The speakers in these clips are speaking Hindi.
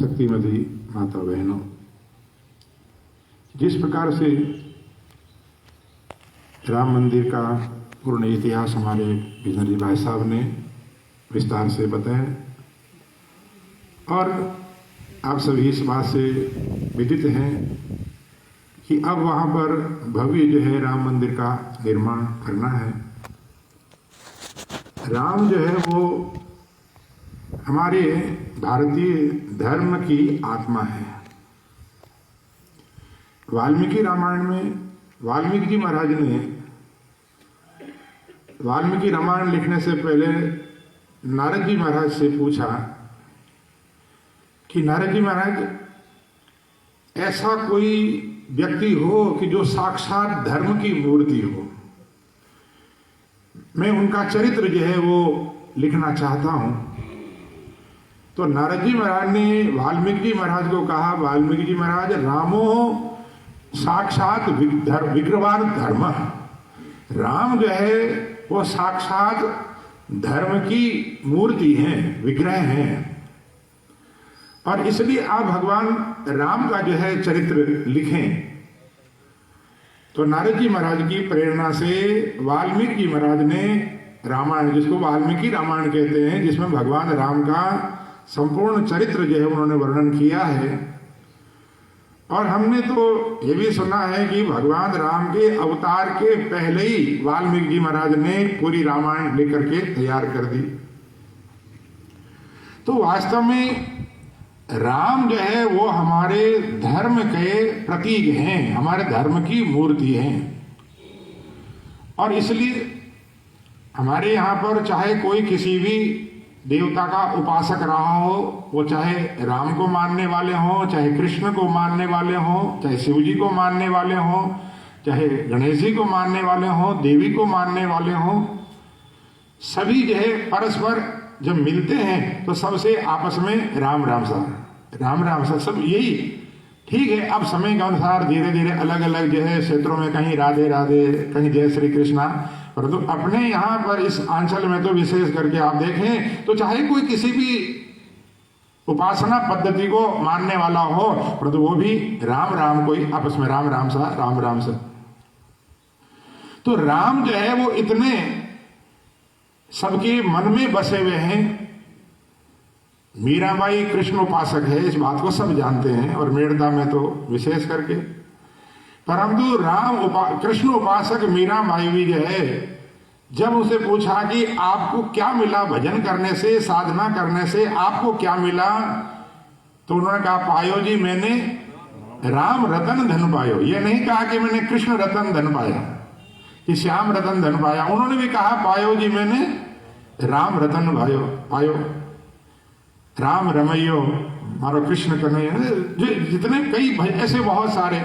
शक्तिमती माता बहनों, जिस प्रकार से राम मंदिर का पूर्ण इतिहास हमारे विजनरी भाई साहब ने विस्तार से बताया और आप सभी इस बात से विदित हैं कि अब वहाँ पर भव्य जो है राम मंदिर का निर्माण करना है। राम जो है वो हमारे भारतीय धर्म की आत्मा है। वाल्मीकि रामायण में वाल्मीकि जी महाराज ने वाल्मीकि रामायण लिखने से पहले नारद जी महाराज से पूछा कि नारद जी महाराज, ऐसा कोई व्यक्ति हो कि जो साक्षात धर्म की मूर्ति हो, मैं उनका चरित्र जो है वो लिखना चाहता हूं। तो नारद जी महाराज ने वाल्मीकि जी महाराज को कहा, वाल्मीकि जी महाराज, रामो साक्षात विग्रहवान धर्म, राम जो है वो साक्षात धर्म की मूर्ति है, विग्रह है। और इसलिए आप भगवान राम का जो है चरित्र लिखें। तो नारद जी महाराज की प्रेरणा से वाल्मीकि जी महाराज ने रामायण, जिसको वाल्मीकि रामायण कहते हैं, जिसमें भगवान राम का संपूर्ण चरित्र जो है उन्होंने वर्णन किया है। और हमने तो ये भी सुना है कि भगवान राम के अवतार के पहले ही वाल्मीकि जी महाराज ने पूरी रामायण लेकर के तैयार कर दी। तो वास्तव में राम जो है वो हमारे धर्म के प्रतीक हैं, हमारे धर्म की मूर्ति हैं। और इसलिए हमारे यहाँ पर चाहे कोई किसी भी देवता का उपासक रहा हो, वो चाहे राम को मानने वाले हों, चाहे कृष्ण को मानने वाले हों, चाहे शिव जी को मानने वाले हों, चाहे गणेश जी को मानने वाले हों, देवी को मानने वाले हों, सभी जो है परस्पर जब मिलते हैं तो सबसे आपस में राम राम सा, राम राम सा, सब यही ठीक है। अब समय के अनुसार धीरे धीरे अलग अलग जो है क्षेत्रों में कहीं राधे राधे, कहीं जय श्री कृष्णा, परंतु अपने यहाँ पर इस आंचल में तो विशेष करके आप देखें तो चाहे कोई किसी भी उपासना पद्धति को मानने वाला हो, परंतु वो भी राम राम, कोई आपस में राम राम सा, राम राम सा। तो राम जो है वो इतने सबके मन में बसे हुए हैं। मीराबाई कृष्ण उपासक है, इस बात को सब जानते हैं, और मेड़ता में तो विशेष करके। परंतु कृष्ण उपासक मीराबाई भी जो है, जब उसे पूछा कि आपको क्या मिला भजन करने से, साधना करने से आपको क्या मिला, तो उन्होंने कहा, पायो जी मैंने राम रतन धन पायो। ये नहीं कहा कि मैंने कृष्ण रतन धन पाया, कि श्याम रतन धन पाया। उन्होंने भी कहा, पायो जी मैंने राम रतन पायो, राम रमैयो मारो कृष्ण कन्हैया। जितने कई ऐसे बहुत सारे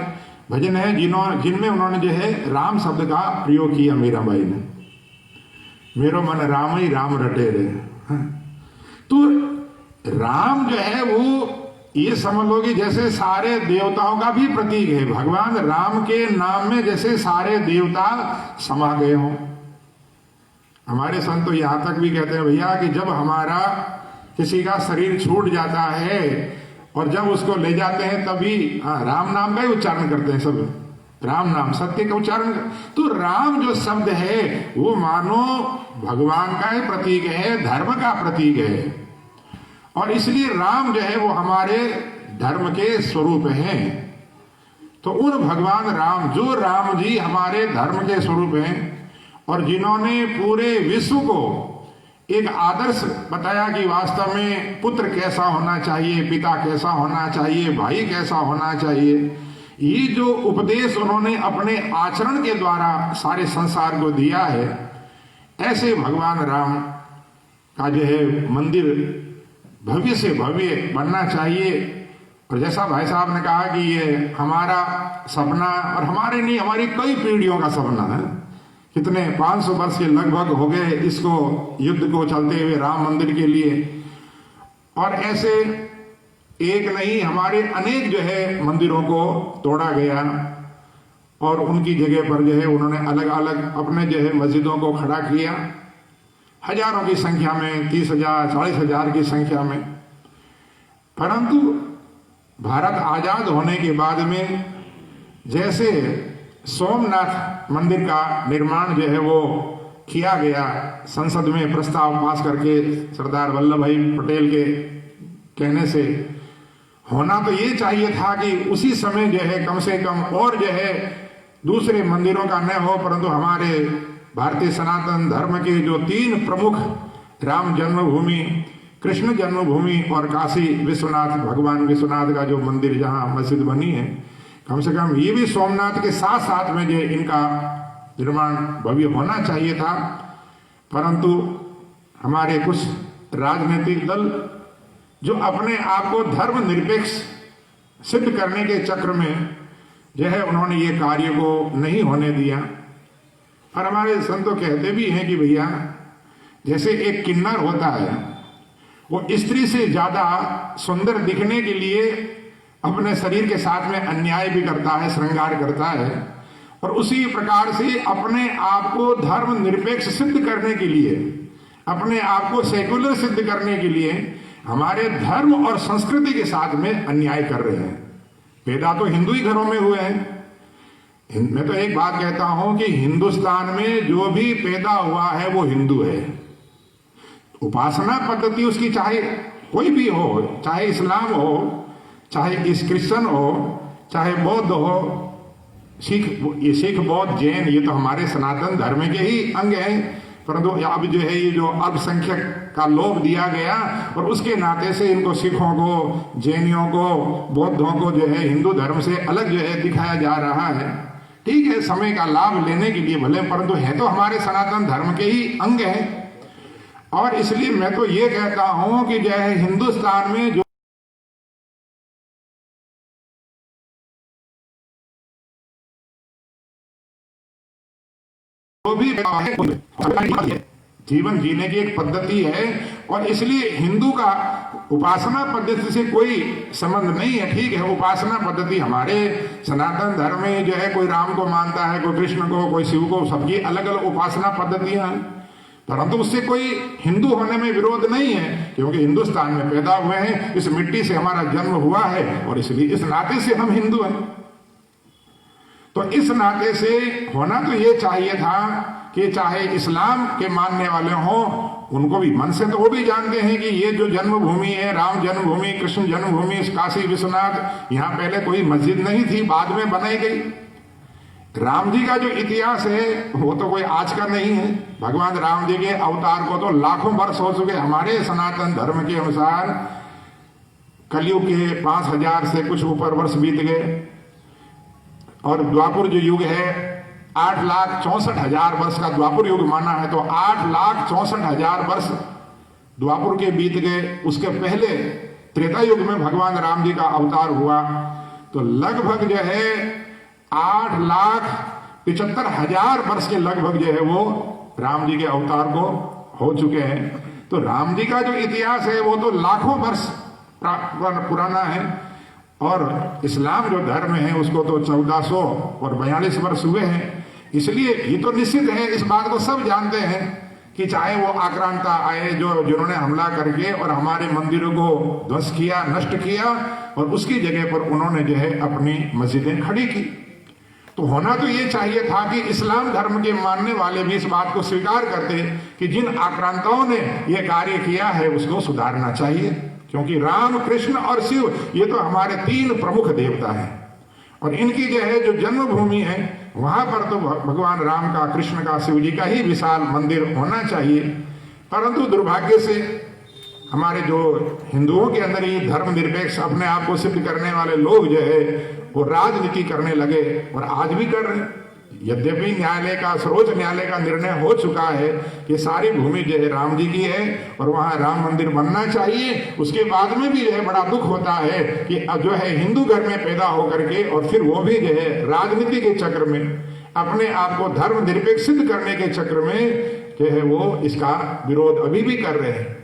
भजन है जिनमें उन्होंने जो है राम शब्द का प्रयोग किया मीराबाई ने। मेरो मन राम ही राम रटे रे। तो राम जो है वो ये समझ लो कि जैसे सारे देवताओं का भी प्रतीक है। भगवान राम के नाम में जैसे सारे देवता समा गए हों। हमारे संत तो यहां तक भी कहते हैं भैया कि जब हमारा किसी का शरीर छूट जाता है और जब उसको ले जाते हैं तभी राम नाम का ही उच्चारण करते हैं सब, राम नाम सत्य का उच्चारण। तो राम जो शब्द है वो मानो भगवान का ही प्रतीक है, धर्म का प्रतीक है। और इसलिए राम जो है वो हमारे धर्म के स्वरूप हैं। तो उन भगवान राम, जो राम जी हमारे धर्म के स्वरूप हैं और जिन्होंने पूरे विश्व को एक आदर्श बताया कि वास्तव में पुत्र कैसा होना चाहिए, पिता कैसा होना चाहिए, भाई कैसा होना चाहिए, ये जो उपदेश उन्होंने अपने आचरण के द्वारा सारे संसार को दिया है, ऐसे भगवान राम का जो है मंदिर भव्य से भव्य बनना चाहिए। और जैसा भाई साहब ने कहा कि ये हमारा सपना, और हमारे नहीं, हमारी कई पीढ़ियों का सपना है। कितने 500 वर्ष के लगभग हो गए इसको, युद्ध को चलते हुए राम मंदिर के लिए। और ऐसे एक नहीं, हमारे अनेक जो है मंदिरों को तोड़ा गया और उनकी जगह पर जो है उन्होंने अलग अलग अपने जो है मस्जिदों को खड़ा किया, हजारों की संख्या में, 30,000 40,000 की संख्या में। परंतु भारत आजाद होने के बाद में जैसे सोमनाथ मंदिर का निर्माण जो है वो किया गया, संसद में प्रस्ताव पास करके सरदार वल्लभ भाई पटेल के कहने से, होना तो ये चाहिए था कि उसी समय जो है कम से कम और जो है दूसरे मंदिरों का न हो, परंतु हमारे भारतीय सनातन धर्म के जो 3 प्रमुख राम जन्मभूमि, कृष्ण जन्मभूमि और काशी विश्वनाथ, भगवान विश्वनाथ का जो मंदिर जहाँ मस्जिद बनी है, कम से कम ये भी सोमनाथ के साथ साथ में जो इनका निर्माण भव्य होना चाहिए था। परंतु हमारे कुछ राजनीतिक दल जो अपने आप को धर्मनिरपेक्ष सिद्ध करने के चक्र में जो है उन्होंने ये कार्य को नहीं होने दिया। और हमारे संत कहते भी हैं कि भैया जैसे एक किन्नर होता है, वो स्त्री से ज्यादा सुंदर दिखने के लिए अपने शरीर के साथ में अन्याय भी करता है, श्रृंगार करता है, और उसी प्रकार से अपने आप को धर्म निरपेक्ष सिद्ध करने के लिए, अपने आप को सेकुलर सिद्ध करने के लिए हमारे धर्म और संस्कृति के साथ में अन्याय कर रहे हैं। पैदा तो हिंदू ही घरों में हुए हैं। मैं तो एक बात कहता हूं कि हिंदुस्तान में जो भी पैदा हुआ है वो हिंदू है। उपासना पद्धति उसकी चाहे कोई भी हो, चाहे इस्लाम हो, चाहे क्रिश्चन हो, चाहे बौद्ध हो, सिख बौद्ध जैन, ये तो हमारे सनातन धर्म के ही अंग हैं। परंतु अब जो है ये जो अल्पसंख्यक का लोभ दिया गया और उसके नाते से इनको सिखों को, जैनियों को, बौद्धों को जो है हिंदू धर्म से अलग जो है दिखाया जा रहा है। ठीक है, समय का लाभ लेने के लिए भले, परंतु है तो हमारे सनातन धर्म के ही अंग है। और इसलिए मैं तो ये कहता हूं कि जो है हिंदुस्तान में जो भी जीवन जीने की एक पद्धति है, और इसलिए हिंदू का उपासना पद्धति से कोई संबंध नहीं है। ठीक है, उपासना पद्धति हमारे सनातन धर्म में जो है कोई राम को मानता है, कोई कृष्ण को, कोई शिव को, सबकी अलग अलग उपासना पद्धतियां हैं, परंतु उससे कोई हिंदू होने में विरोध नहीं है, क्योंकि हिंदुस्तान में पैदा हुए हैं, इस मिट्टी से हमारा जन्म हुआ है, और इसलिए इस नाते से हम हिंदू हैं। तो इस नाते से होना तो ये चाहिए था कि चाहे इस्लाम के मानने वाले हों, उनको भी मन से तो वो भी जानते हैं कि ये जो जन्मभूमि है, राम जन्मभूमि, कृष्ण जन्मभूमि, काशी विश्वनाथ, यहाँ पहले कोई मस्जिद नहीं थी, बाद में बनाई गई। राम जी का जो इतिहास है वो तो कोई आज का नहीं है। भगवान राम जी के अवतार को तो लाखों वर्ष हो चुके। हमारे सनातन धर्म के अनुसार कलयुग के 5000 से कुछ ऊपर वर्ष बीत गए, और द्वापर जो युग है 8,64,000 वर्ष का द्वापर युग माना है, तो 8,64,000 वर्ष द्वापर के बीत गए। उसके पहले त्रेता युग में भगवान राम जी का अवतार हुआ, तो लगभग जो है 8,75,000 वर्ष के लगभग जो है वो राम जी के अवतार को हो चुके हैं। तो राम जी का जो इतिहास है वो तो लाखों वर्ष पुराना है, और इस्लाम जो धर्म है उसको तो 1442 वर्ष हुए हैं। इसलिए ये तो निश्चित है, इस बात को सब जानते हैं कि चाहे वो आक्रांता आए जिन्होंने हमला करके और हमारे मंदिरों को ध्वंस किया, नष्ट किया, और उसकी जगह पर उन्होंने जो है अपनी मस्जिदें खड़ी की। तो होना तो ये चाहिए था कि इस्लाम धर्म के मानने वाले भी इस बात को स्वीकार करते कि जिन आक्रांताओं ने यह कार्य किया है उसको सुधारना चाहिए, क्योंकि राम, कृष्ण और शिव ये तो हमारे 3 प्रमुख देवता हैं, और इनकी जो है जो जन्मभूमि है वहां पर तो भगवान राम का, कृष्ण का, शिव जी का ही विशाल मंदिर होना चाहिए। परंतु दुर्भाग्य से हमारे जो हिंदुओं के अंदर ही धर्मनिरपेक्ष अपने आप को सिद्ध करने वाले लोग जो है वो राजनीति करने लगे, और आज भी कर रहे हैं। यद्यपि न्यायालय का, सर्वोच्च न्यायालय का निर्णय हो चुका है कि सारी भूमि जो है राम जी की है और वहां राम मंदिर बनना चाहिए, उसके बाद में भी जो है बड़ा दुख होता है कि जो है हिंदू घर में पैदा होकर के और फिर वो भी जो है राजनीति के चक्र में, अपने आप को धर्म निरपेक्ष सिद्ध करने के चक्र में जो है वो इसका विरोध अभी भी कर रहे हैं।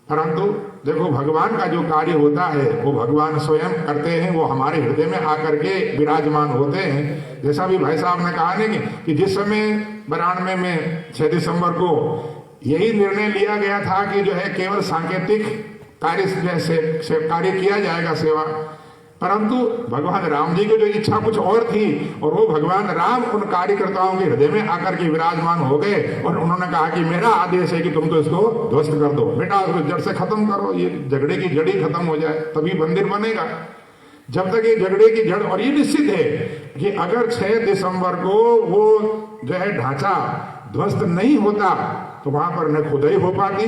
परंतु देखो, भगवान का जो कार्य होता है वो भगवान स्वयं करते हैं, वो हमारे हृदय में आकर के विराजमान होते हैं। जैसा भी भाई साहब ने कहा नहीं कि जिस समय 92 में 6 दिसंबर को यही निर्णय लिया गया था कि जो है केवल सांकेतिक कार्य किया जाएगा सेवा। परंतु भगवान राम जी की जो इच्छा कुछ और थी, और वो भगवान राम उन कार्यकर्ताओं के हृदय में आकर के विराजमान हो गए और उन्होंने कहा कि मेरा आदेश है कि तुम तो इसको ध्वस्त कर दो, बेटा उसको जड़ से खत्म करो, ये झगड़े की जड़ ही खत्म हो जाए तभी मंदिर बनेगा। जब तक ये झगड़े की जड़, और ये निश्चित है कि अगर 6 दिसंबर को वो जो है ढांचा ध्वस्त नहीं होता तो वहां पर न खुदाई हो पाती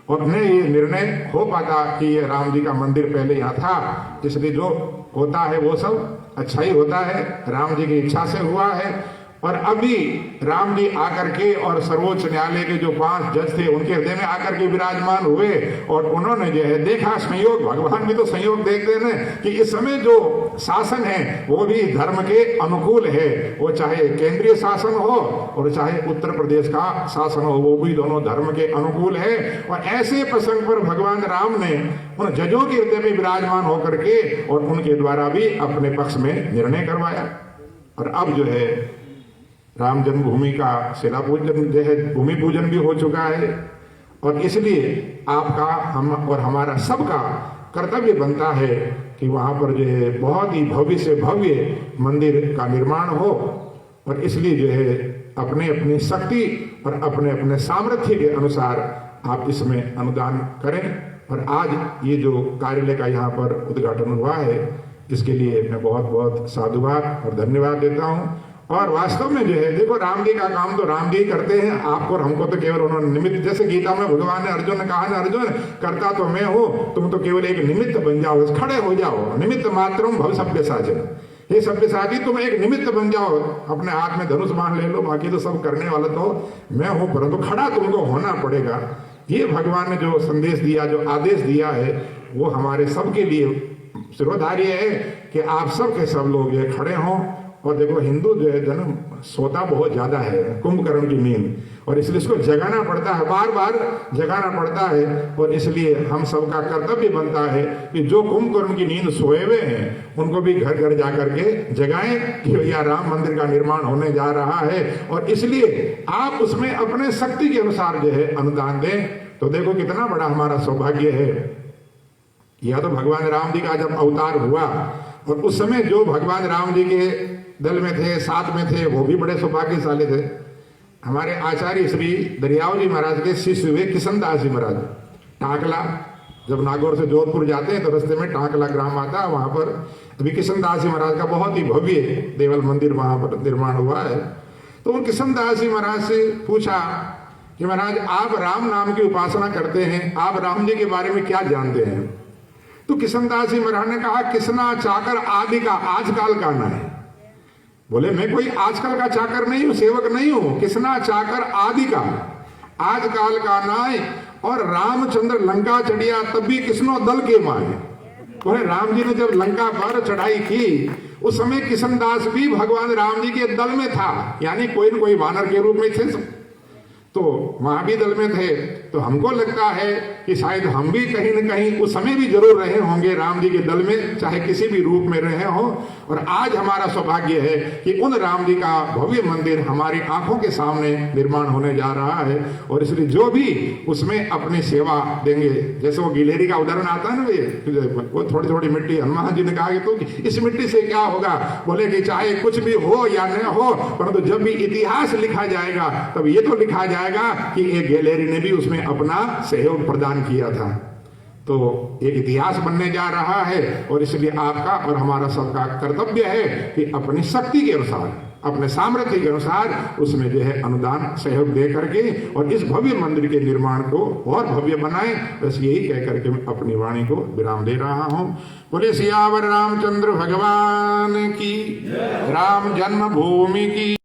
और न ये निर्णय हो पाता कि ये राम जी का मंदिर पहले यहाँ था। इसलिए जो होता है वो सब अच्छा ही होता है, राम जी की इच्छा से हुआ है। और अभी राम जी आकर के और सर्वोच्च न्यायालय के जो 5 जज थे उनके हृदय में आकर के विराजमान हुए और उन्होंने जो है देखा संयोग, भगवान भी तो संयोग देखते हैं कि इस समय जो शासन है वो भी धर्म के अनुकूल है, वो चाहे केंद्रीय शासन हो और चाहे उत्तर प्रदेश का शासन हो, वो भी दोनों धर्म के अनुकूल है। और ऐसे प्रसंग पर भगवान राम ने उन जजों के हृदय में विराजमान होकर के और उनके द्वारा भी अपने पक्ष में निर्णय करवाया। और अब जो है राम जन्मभूमि का शिला पूजन जो है, भूमि पूजन भी हो चुका है और इसलिए आपका हम और हमारा सबका कर्तव्य बनता है कि वहाँ पर जो है बहुत ही भव्य से भव्य मंदिर का निर्माण हो। और इसलिए जो है अपने अपनी शक्ति और अपने अपने सामर्थ्य के अनुसार आप इसमें अनुदान करें। और आज ये जो कार्यालय का यहाँ पर उद्घाटन हुआ है इसके लिए मैं बहुत बहुत साधुवाद और धन्यवाद देता हूँ। और वास्तव में जो है देखो, राम जी का काम तो राम जी करते हैं, आपको और हमको तो केवल उन्होंने निमित्त, जैसे गीता में भगवान ने अर्जुन ने कहा ना, अर्जुन करता तो मैं हूँ, तुम तो केवल एक निमित्त बन जाओ, खड़े हो जाओ, निमित्त मात्रम भव सव्यसाचिन। ये सव्यसाची तुम एक निमित्त बन जाओ, अपने हाथ में धनुष बाण ले लो, बाकी तो सब करने वाला तो मैं हूँ, परंतु खड़ा तुमको होना पड़ेगा। ये भगवान ने जो संदेश दिया, जो आदेश दिया है, वो हमारे सबके लिए सिरोधार्य है कि आप सब के सब लोग ये खड़े हों। और देखो हिंदू जो है जन्म सोता बहुत ज्यादा है, कुंभकर्ण की नींद, और इसलिए इसको जगाना पड़ता है, बार बार जगाना पड़ता है। और इसलिए हम सबका कर्तव्य बनता है कि जो कुंभकर्ण की नींद सोए हुए हैं उनको भी घर घर जाकर के जगाएं कि भैया राम मंदिर का निर्माण होने जा रहा है। और इसलिए आप उसमें अपने शक्ति के अनुसार जो है अनुदान दें। तो देखो कितना बड़ा हमारा सौभाग्य है। यह तो भगवान राम जी का जब अवतार हुआ और उस समय जो भगवान राम जी के दल में थे, साथ में थे, वो भी बड़े सौभाग्यशाली थे। हमारे आचार्य श्री दरियाव जी महाराज के शिष्य हुए किशन दास जी महाराज। टाकला, जब नागौर से जोधपुर जाते हैं तो रास्ते में टाकला ग्राम आता है, वहां पर अभी किशन दास जी महाराज का बहुत ही भव्य देवल मंदिर वहां पर निर्माण हुआ है। तो उन किशन दास जी महाराज से पूछा कि महाराज आप राम नाम की उपासना करते हैं, आप राम जी के बारे में क्या जानते हैं? तो किशन दास जी महाराज ने कहा किसना चाकर आदि का आजकाल का ना है। बोले मैं कोई आजकल का चाकर नहीं हूं, सेवक नहीं हूं, किसना चाकर आदि का आजकाल का नाय। और रामचंद्र लंका चढ़िया तब भी किसनो दल के माए। बोले राम जी ने जब लंका पर चढ़ाई की उस समय किशन दास भी भगवान राम जी के दल में था, यानी कोई न कोई वानर के रूप में थे, तो वहां भी दल में थे। तो हमको लगता है कि शायद हम भी कहीं न कहीं उस समय भी जरूर रहे होंगे राम जी के दल में, चाहे किसी भी रूप में रहे हो। और आज हमारा सौभाग्य है कि उन राम जी का भव्य मंदिर हमारी आंखों के सामने निर्माण होने जा रहा है। और इसलिए जो भी उसमें अपनी सेवा देंगे, जैसे वो गिलेरी का उदाहरण आता है ना, वो थोड़ी थोड़ी मिट्टी, हनुमान जी ने कहा कि तो इस मिट्टी से क्या होगा? बोले कि चाहे कुछ भी हो या न हो, परंतु जब भी इतिहास लिखा जाएगा तब ये तो लिखा जाएगा कि एक गैलेरी ने भी उसमें अपना सहयोग प्रदान किया था। तो एक इतिहास बनने जा रहा है। और इसलिए आपका और हमारा सबका कर्तव्य है कि अपनी शक्ति के अनुसार, अपने सामर्थ्य के अनुसार उसमें जो है अनुदान सहयोग दे करके और इस भव्य मंदिर के निर्माण को और भव्य बनाएं। बस यही कह करके मैं अपनी वाणी को विराम दे रहा हूं। बोले सियावर रामचंद्र भगवान की, राम जन्मभूमि की।